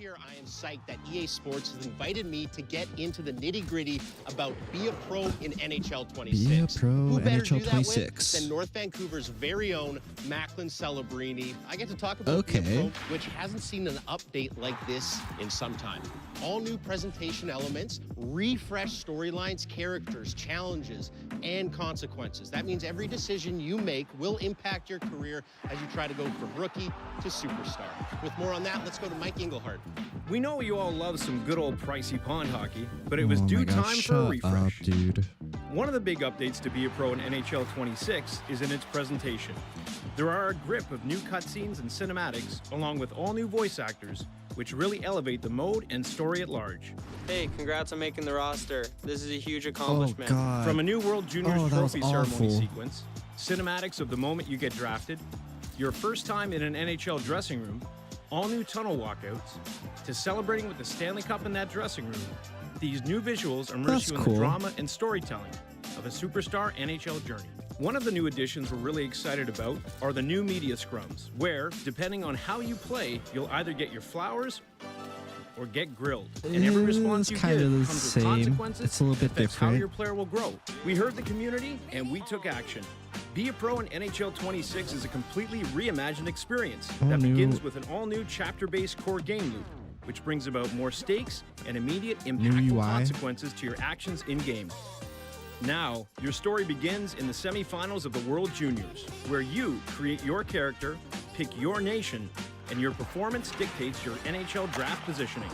Here, I am psyched that EA Sports has invited me to get into the nitty-gritty about Be a Pro in NHL 26. Be a Pro Who better NHL do that 26 with than North Vancouver's very own Macklin Celebrini. I get to talk about Be a Pro, which hasn't seen an update like this in some time. All new presentation elements, refreshed storylines, characters, challenges, and consequences. That means every decision you make will impact your career as you try to go from rookie to superstar. With more on that, let's go to Mike Engelhardt. We know you all love some good old pricey pond hockey, but it was due time for a refresh. Up, dude. One of the big updates to Be a Pro in NHL 26 is in its presentation. There are a grip of new cutscenes and cinematics, along with all new voice actors, which really elevate the mode and story at large. Hey, congrats on making the roster. This is a huge accomplishment. Oh, God. From a new World Juniors trophy ceremony awful. sequence, cinematics of the moment you get drafted, your first time in an NHL dressing room, all new tunnel walkouts, to celebrating with the Stanley Cup in that dressing room, these new visuals immerse you in the drama and storytelling of a superstar NHL journey. One of the new additions we're really excited about are the new media scrums, where, depending on how you play, you'll either get your flowers or get grilled. And every response you give comes with consequences. It's a little bit different. How your player will grow. We heard the community and we took action. Be a Pro in NHL 26 is a completely reimagined experience that begins with an all-new chapter-based core game loop, which brings about more stakes and immediate impactful consequences to your actions in-game. Now, your story begins in the semifinals of the World Juniors, where you create your character, pick your nation, and your performance dictates your NHL draft positioning.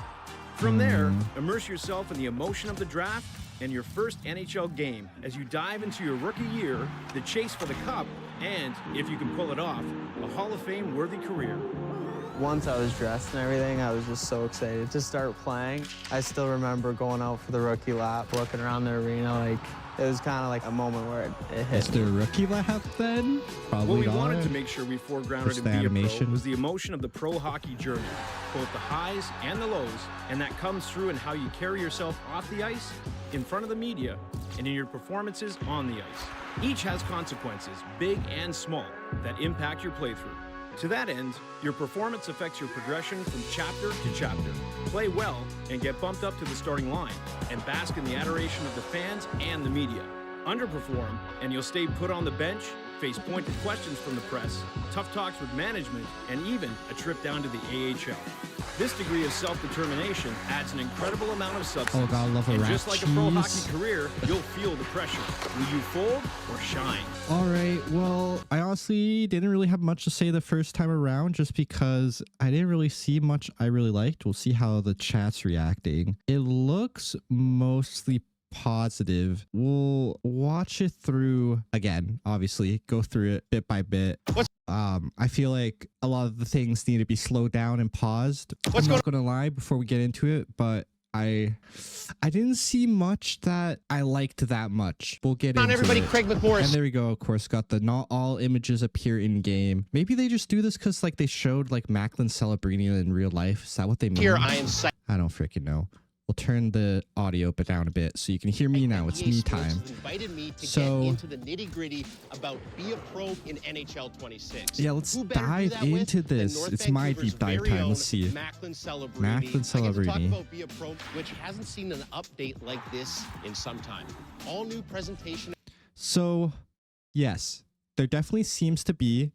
From there, immerse yourself in the emotion of the draft and your first NHL game as you dive into your rookie year, the chase for the cup, and, if you can pull it off, a Hall of Fame worthy career. Once I was dressed and everything, I was just so excited to start playing. I still remember going out for the rookie lap, looking around the arena, like, it was kind of like a moment where it hit. Is there a rookie lap then? Probably what we not. wanted to make sure we foregrounded in Be a Pro was the emotion of the pro hockey journey, both the highs and the lows, and that comes through in how you carry yourself off the ice, in front of the media, and in your performances on the ice. Each has consequences, big and small, that impact your playthrough. To that end, your performance affects your progression from chapter to chapter. Play well and get bumped up to the starting line, and bask in the adoration of the fans and the media. Underperform, and you'll stay put on the bench, face pointed questions from the press, tough talks with management, and even a trip down to the AHL. This degree of self-determination adds an incredible amount of substance. Oh, God, I love a and rat just like a pro hockey career, you'll feel the pressure. Will you fold or shine? All right, well, I honestly didn't really have much to say the first time around just because I didn't really see much I really liked. We'll see how the chat's reacting. It looks mostly positive. We'll watch it through again, obviously, go through it bit by bit. I feel like a lot of the things need to be slowed down and paused. I'm not gonna lie before we get into it, but I didn't see much that I liked that much. We'll get into everybody, it. Craig McMorris. And there we go. Of course, got the not all images appear in game. Maybe they just do this because like they showed like Macklin Celebrini in real life. Is that what they mean? Here, I am psyched. I don't freaking know. We'll turn the audio down a bit so you can hear me now. It's me time. Invited me to get into the nitty-gritty about Be a Pro in NHL 26. Yeah, let's dive into this. It's my deep dive time. Let's see. Macklin Celebrini. Macklin Celebrini. I get to talk about Be a Pro, which hasn't seen an update like this in some time. All new presentation. So, yes, there definitely seems to be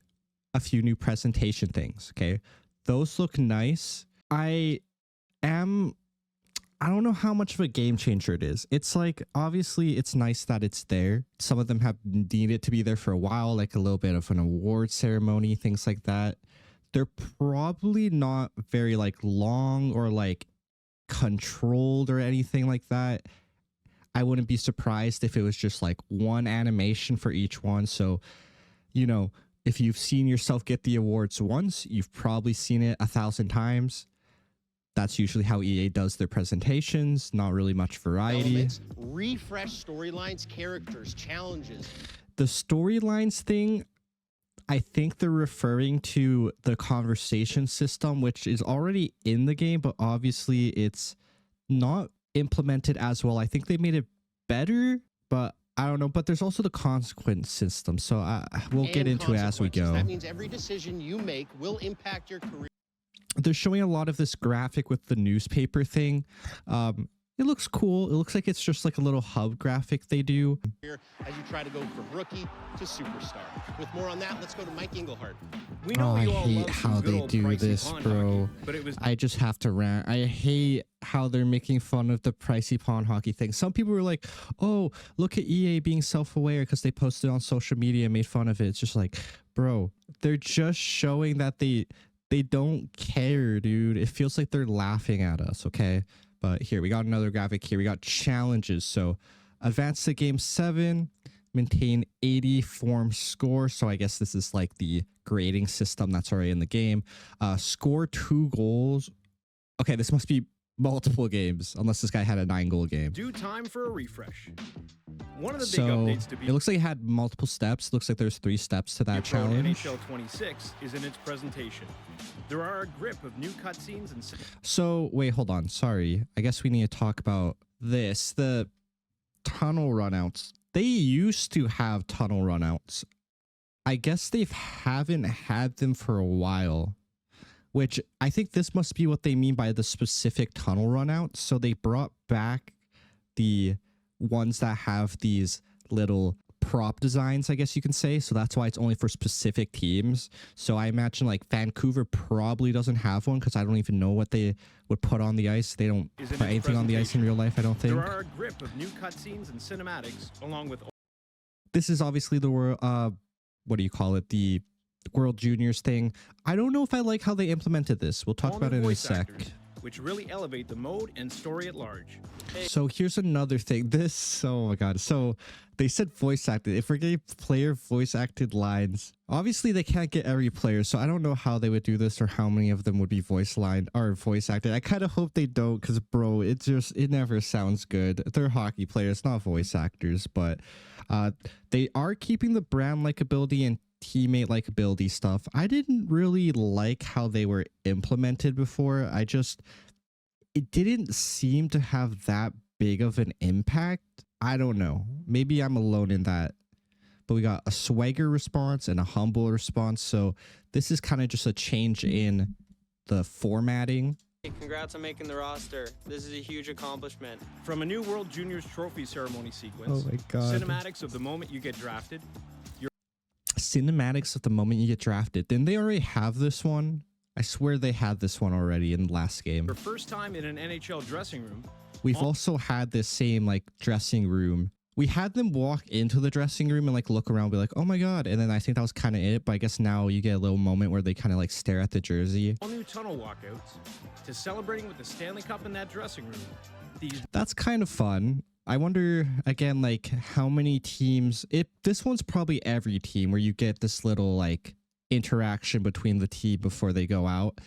a few new presentation things. Okay, those look nice. I don't know how much of a game changer it is. It's like, obviously, it's nice that it's there. Some of them have needed to be there for a while, like a little bit of an award ceremony, things like that. They're probably not very like long or like controlled or anything like that. I wouldn't be surprised if it was just like one animation for each one. So, you know, if you've seen yourself get the awards once, you've probably seen it 1,000 times. That's usually how EA does their presentations. Not really much variety. Refresh storylines, characters, challenges. The storylines thing, I think they're referring to the conversation system, which is already in the game, but obviously it's not implemented as well. I think they made it better, but I don't know. But there's also the consequence system. So we'll get into it as we go. That means every decision you make will impact your career. they're showing a lot of this graphic with the newspaper thing. It looks cool. It looks like it's just like a little hub graphic they do. Here, as you try to go from rookie to superstar. With more on that, let's go to Mike Englehart. We know I you all hate love how good they old do pricey this, pawn bro. hockey, but it was I just have to rant. I hate how they're making fun of the pricey pawn hockey thing. Some people were like, oh, look at EA being self-aware because they posted on social media and made fun of it. It's just like, bro, they're just showing that they don't care, dude. It feels like they're laughing at us, okay? But here, we got another graphic here. We got challenges. So advance to game 7, maintain 80 form score. So I guess this is like the grading system that's already in the game. Score 2 goals. Okay, this must be multiple games, unless this guy had a 9-goal game. due time for a refresh. One of the big So updates to be it looks like it had multiple steps. It looks like there's 3 steps to that challenge. NHL 26 is in its presentation. There are a grip of new cutscenes and So wait, hold on. Sorry. I guess we need to talk about this. The tunnel runouts. They used to have tunnel runouts. I guess they haven't had them for a while, which I think this must be what they mean by the specific tunnel runouts. So they brought back the ones that have these little prop designs, I guess you can say. So that's why it's only for specific teams. So I imagine like Vancouver probably doesn't have one because I don't even know what they would put on the ice. They don't put anything on the ice in real life, I don't think. there are a grip of new cutscenes and cinematics along with This is obviously the world, what do you call it? The World Juniors thing. I don't know if I like how they implemented this. We'll talk all about new it in a voice sec. actors, which really elevate the mode and story at large. So here's another thing. Oh my god. So they said voice acted. If we're getting player voice acted lines, obviously they can't get every player. So I don't know how they would do this or how many of them would be voice line or voice acted. I kind of hope they don't, because bro, it never sounds good. They're hockey players, not voice actors, but they are keeping the brand likability and teammate likability stuff. I didn't really like how they were implemented before. It didn't seem to have that big of an impact. I don't know. Maybe I'm alone in that. But we got a swagger response and a humble response. So this is kind of just a change in the formatting. Hey, congrats on making the roster. This is a huge accomplishment. From a new World Juniors trophy ceremony sequence, Oh my God. cinematics of the moment you get drafted, Cinematics of the moment you get drafted. Didn't they already have this one? I swear they had this one already in the last game. your first time in an NHL dressing room, We've also had this same like dressing room. We had them walk into the dressing room and like look around, be like, oh my God. And then I think that was kind of it. But I guess now you get a little moment where they kind of like stare at the jersey. all new tunnel walkouts, to celebrating with the Stanley Cup in that dressing room. That's kind of fun. I wonder again, like how many teams, this one's probably every team where you get this little like interaction between the team before they go out.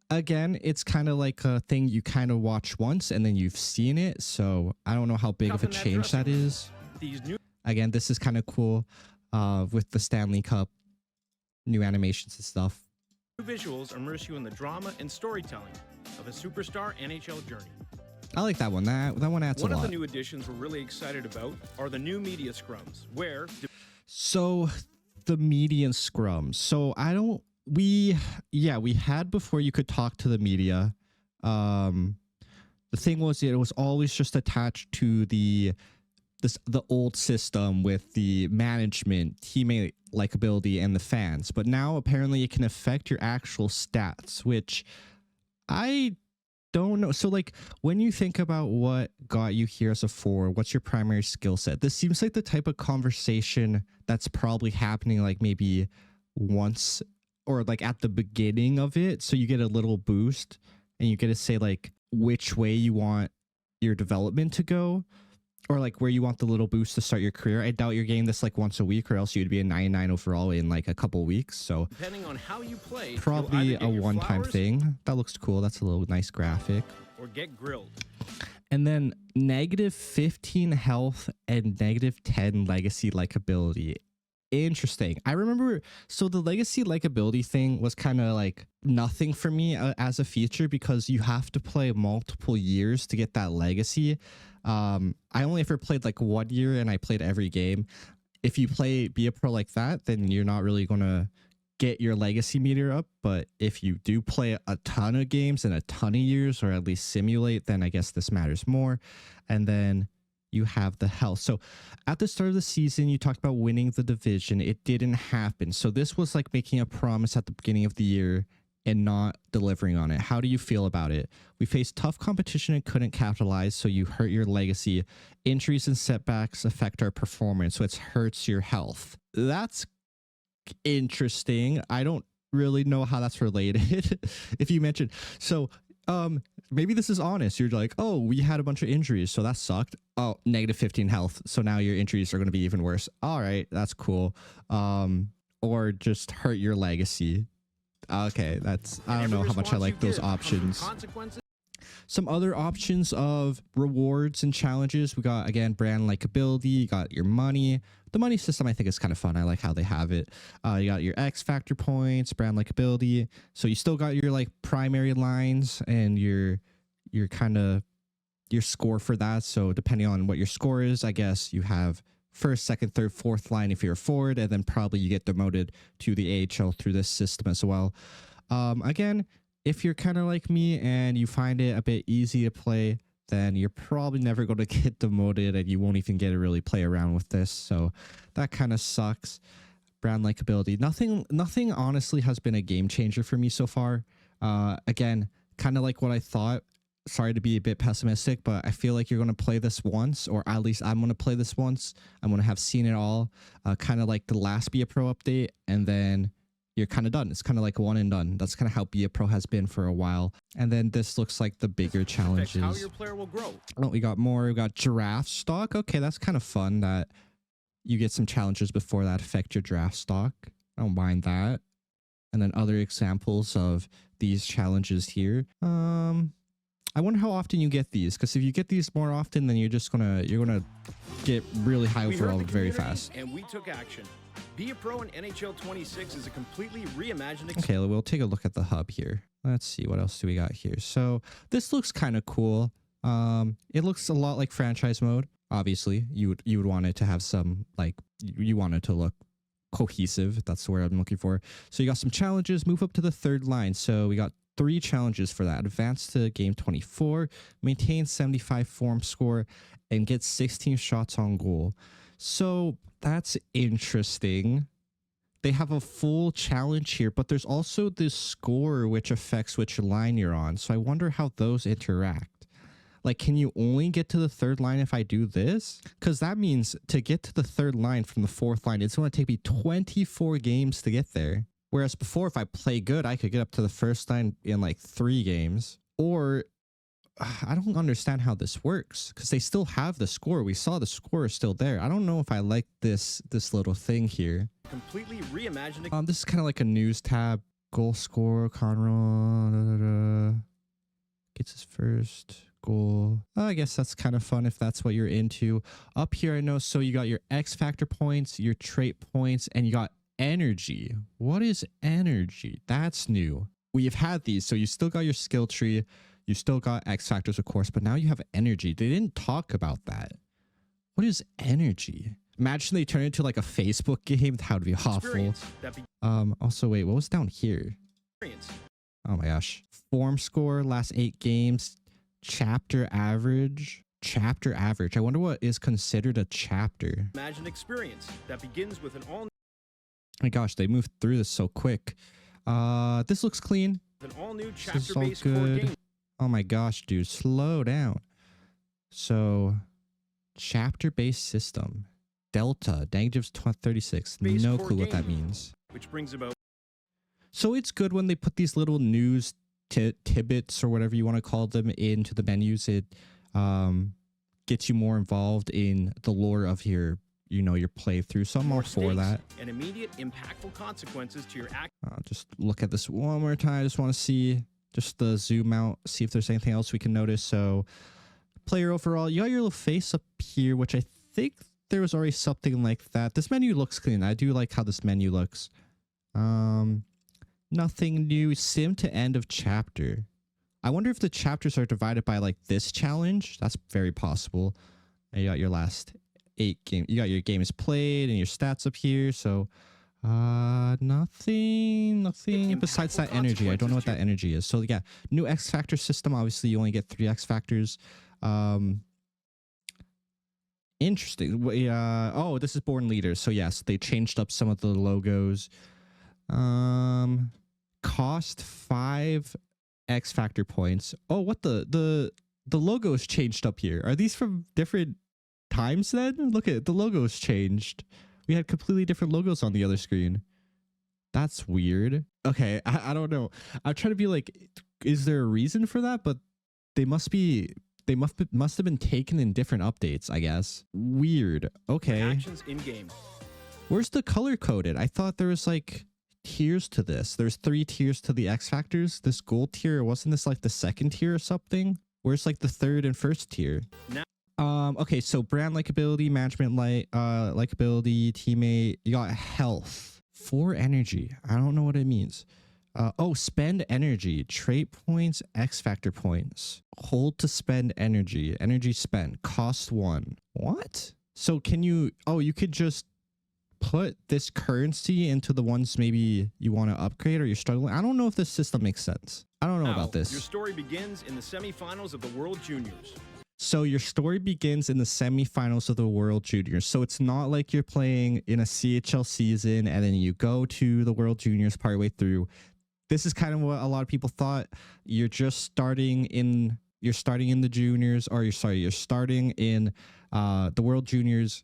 Again, it's kind of like a thing you kind of watch once and then you've seen it. So I don't know how big of a change that is. Again, this is kind of cool with the Stanley Cup, new animations and stuff. New visuals immerse you in the drama and storytelling of a superstar NHL journey. I like that one. That one adds a lot. One of the new additions we're really excited about are the new media scrums, where So the media scrums. So we had before you could talk to the media. The thing was it was always just attached to the old system with the management, teammate likability, and the fans. But now apparently it can affect your actual stats, which I don't know. So like when you think about what got you here as a forward, what's your primary skill set? This seems like the type of conversation that's probably happening like maybe once or like at the beginning of it. So you get a little boost and you get to say like which way you want your development to go, or like where you want the little boost to start your career. I doubt you're getting this like once a week, or else you'd be a 99 overall in like a couple weeks. So depending on how you play, probably a one-time thing. That looks cool. That's a little nice graphic. or get grilled. And then -15 health and -10 legacy likability. Interesting. I remember, so the legacy likability thing was kind of like nothing for me as a feature, because you have to play multiple years to get that legacy. I only ever played like 1 year and I played every game. If you be a pro like that, then you're not really going to get your legacy meter up, but if you do play a ton of games in a ton of years, or at least simulate, then I guess this matters more. And then you have the health. So at the start of the season, you talked about winning the division. It didn't happen. So this was like making a promise at the beginning of the year and not delivering on it. How do you feel about it? We faced tough competition and couldn't capitalize, so you hurt your legacy. Injuries and setbacks affect our performance, so it hurts your health. That's interesting. I don't really know how that's related. If you mentioned, so maybe this is honest. You're like, oh, we had a bunch of injuries, so that sucked. Oh, negative 15 health, so now your injuries are going to be even worse. All right, that's cool. Or just hurt your legacy. Okay, that's, I don't know how much I like those options. Some other options of rewards and challenges. We got, again, brand likability. You got your money. The money system, I think, is kind of fun. I like how they have it. You got your X Factor points, brand likability. So you still got your like primary lines and your kind of your score for that. So depending on what your score is, I guess you have first, second, third, fourth line if you're a forward, and then probably you get demoted to the AHL through this system as well. Again, if you're kind of like me and you find it a bit easy to play, then you're probably never going to get demoted and you won't even get to really play around with this. So that kind of sucks. Brand likability. Nothing honestly has been a game changer for me so far. Again, kind of like what I thought. Sorry to be a bit pessimistic, but I feel like you're going to play this once, or at least I'm going to play this once. I'm going to have seen it all, kind of like the last Be a Pro update, and then you're kind of done. It's kind of like one and done. That's kind of how Be a Pro has been for a while. And then this looks like the bigger challenges. How your player will grow. Oh, we got more. We got giraffe stock. Okay, that's kind of fun that you get some challenges before that affect your draft stock. I don't mind that. And then other examples of these challenges here. I wonder how often you get these, because if you get these more often, then you're gonna get really high overall very fast. And we took action. Be a Pro in NHL 26 is a completely reimagined. Okay, we'll take a look at the hub here. Let's see, what else do we got here? So this looks kind of cool. It looks a lot like franchise mode. Obviously, you would want it to have some, like, you want it to look cohesive. That's the word I'm looking for. So you got some challenges. Move up to the third line. So we got 3 challenges for that. Advance to game 24, maintain 75 form score, and get 16 shots on goal. So that's interesting. They have a full challenge here, but there's also this score which affects which line you're on. So I wonder how those interact. Like, can you only get to the third line if I do this? Because that means to get to the third line from the fourth line, it's going to take me 24 games to get there. Whereas before, if I play good, I could get up to the first line in like 3 games. Or I don't understand how this works, because they still have the score. We saw the score is still there. I don't know if I like this little thing here. Completely reimagined. This is kind of like a news tab. Goal scorer, Conroy gets his first goal. I guess that's kind of fun if that's what you're into. Up here, I know. So you got your X Factor points, your trait points, and you got energy. What is energy? That's new. We've had these, so you still got your skill tree, you still got X Factors, of course, but now you have energy. They didn't talk about that. What is energy? Imagine they turn it into like a Facebook game. That would be awful. Also, wait, what was down here? Oh my gosh. Form score, last 8 games, chapter average. Chapter average. I wonder what is considered a chapter. Imagine experience that begins with an all. My gosh, they moved through this so quick. This looks clean. An all-new This is all good. Oh my gosh, dude, slow down. So, chapter-based system. Delta, negatives 36. No clue what that means. Which brings about. So it's good when they put these little news tidbits or whatever you want to call them into the menus. It gets you more involved in the lore of your playthrough. So I'm all for that. And immediate impactful consequences to your act. Just look at this one more time. I just want to see just the zoom out, see if there's anything else we can notice. So player overall, you got your little face up here, which I think there was already something like that. This menu looks clean. I do like how this menu looks. Nothing new. Sim to end of chapter. I wonder if the chapters are divided by like this challenge. That's very possible. And you got your last 8 games. You got your games played and your stats up here. So Nothing besides that energy. I don't know what that energy is. So yeah, new X Factor system. Obviously, you only get 3 X Factors. Interesting. Oh, this is Born Leaders. So yes, they changed up some of the logos. Cost 5 X Factor points. Oh, what the logos changed up here. Are these from different times then? Look at the logos changed. We had completely different logos on the other screen. That's weird. Okay, I don't know. I'm trying to be like, is there a reason for that? But they must have been taken in different updates, I guess. Weird. Okay. Actions in game. Where's the color coded? I thought there was like tiers to this. There's 3 tiers to the X Factors. This gold tier, wasn't this like the 2nd tier or something? Where's like the 3rd and 1st tier? Now okay, so brand likability, management likability, teammate. You got health, 4 energy. I don't know what it means. Oh, spend energy, trait points, X Factor points. Hold to spend energy. Energy spent, cost 1. What? So can you? Oh, you could just put this currency into the ones maybe you want to upgrade or you're struggling. I don't know if this system makes sense. I don't know about this. Your story begins in the semifinals of the World Juniors. So your story begins in the semifinals of the World Juniors. So it's not like you're playing in a CHL season and then you go to the World Juniors partway through. This is kind of what a lot of people thought. You're just starting in the juniors, or you're starting in the World Juniors,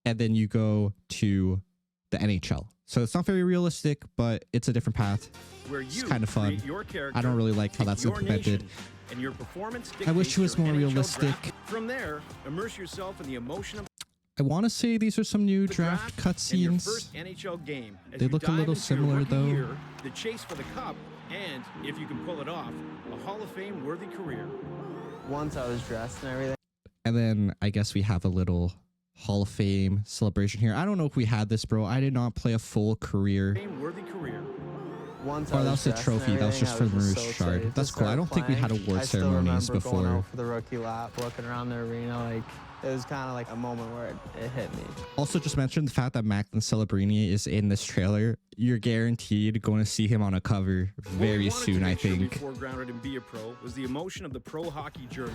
and then you go to the NHL. So it's not very realistic, but it's a different path. It's kind of fun. I don't really like how that's implemented. And your performance I wish it was more realistic. From there, immerse yourself in the emotion of I want to say these are some new draft cutscenes. NHL game. They look a little similar though. Year, the chase for the cup, and if you can pull it off, a Hall of Fame worthy career. Once I was dressed and everything. And then I guess we have a little Hall of Fame celebration here. I don't know if we had this, bro. I did not play a full career. Worthy career. Once that was a trophy. That was just for Maurice Shard. That's cool. I don't think we had award ceremonies before. Going out for the rookie lap, looking around the arena, like it was kind of like a moment where it hit me. Also, just mention the fact that Macklin Celebrini is in this trailer. You're guaranteed going to see him on a cover very soon, I think. Before grounded and be a pro was the emotion of the pro hockey journey,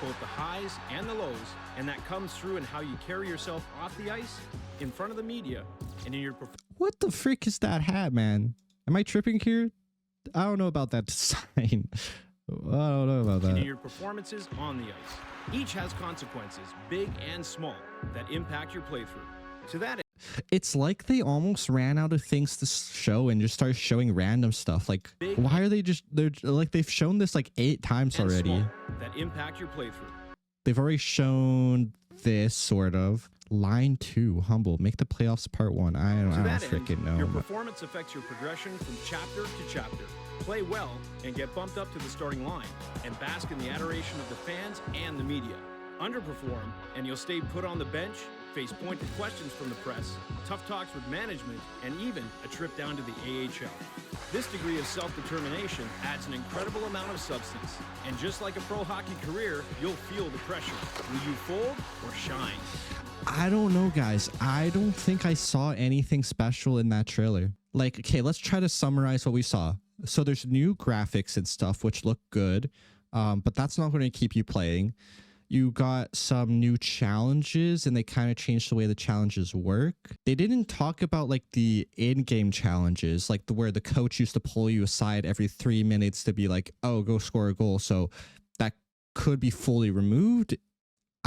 both the highs and the lows, and that comes through in how you carry yourself off the ice, in front of the media, and in your. What the frick is that hat, man? Am I tripping here? I don't know about that design. I don't know about that. And in your performances on the ice. Each has consequences, big and small, that impact your playthrough. To that end, it's like they almost ran out of things to show and just started showing random stuff. Like, why are they've shown this like 8 times already. Small, that impact your playthrough. They've already shown this sort of. Line 2, humble, make the playoffs part 1. I don't freaking know. Your performance affects your progression from chapter to chapter. Play well and get bumped up to the starting line, and bask in the adoration of the fans and the media. Underperform and you'll stay put on the bench, face pointed questions from the press, tough talks with management, and even a trip down to the AHL. This degree of self-determination adds an incredible amount of substance. And just like a pro hockey career, you'll feel the pressure. Will you fold or shine? I don't know, guys. I don't think I saw anything special in that trailer. Like, okay, let's try to summarize what we saw. So there's new graphics and stuff, which look good, but that's not going to keep you playing. You got some new challenges, and they kind of changed the way the challenges work. They didn't talk about like the in-game challenges, like where the coach used to pull you aside every 3 minutes to be like, oh, go score a goal. So that could be fully removed.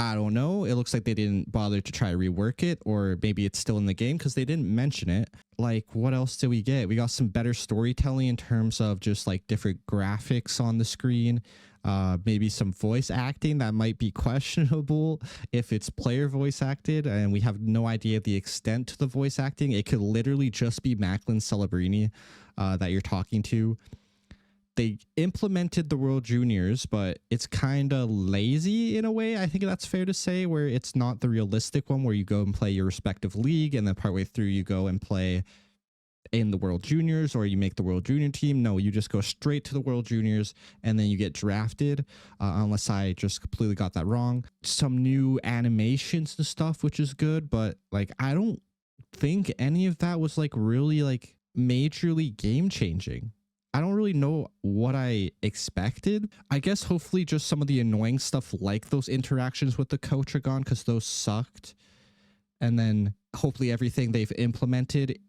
I don't know. It looks like they didn't bother to try to rework it, or maybe it's still in the game because they didn't mention it. Like, what else did we get? We got some better storytelling in terms of just like different graphics on the screen. Maybe some voice acting that might be questionable if it's player voice acted, and we have no idea the extent to the voice acting. It could literally just be Macklin Celebrini that you're talking to. They implemented the World Juniors, but it's kind of lazy in a way. I think that's fair to say, where it's not the realistic one where you go and play your respective league and then partway through you go and play in the World Juniors, or you make the World Junior team. No, you just go straight to the World Juniors and then you get drafted, unless I just completely got that wrong. Some new animations and stuff, which is good, but like I don't think any of that was like really like majorly game changing. I don't really know what I expected. I guess hopefully just some of the annoying stuff like those interactions with the coach are gone, because those sucked. And then hopefully everything they've implemented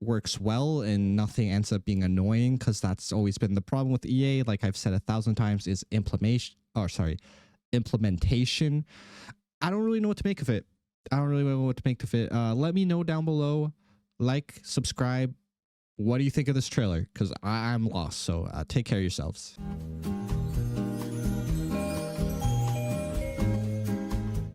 works well and nothing ends up being annoying, because that's always been the problem with EA. Like I've said 1,000 times, is implementation. I don't really know what to make of it. Let me know down below. Like, subscribe. What do you think of this trailer? Because I'm lost. So take care of yourselves.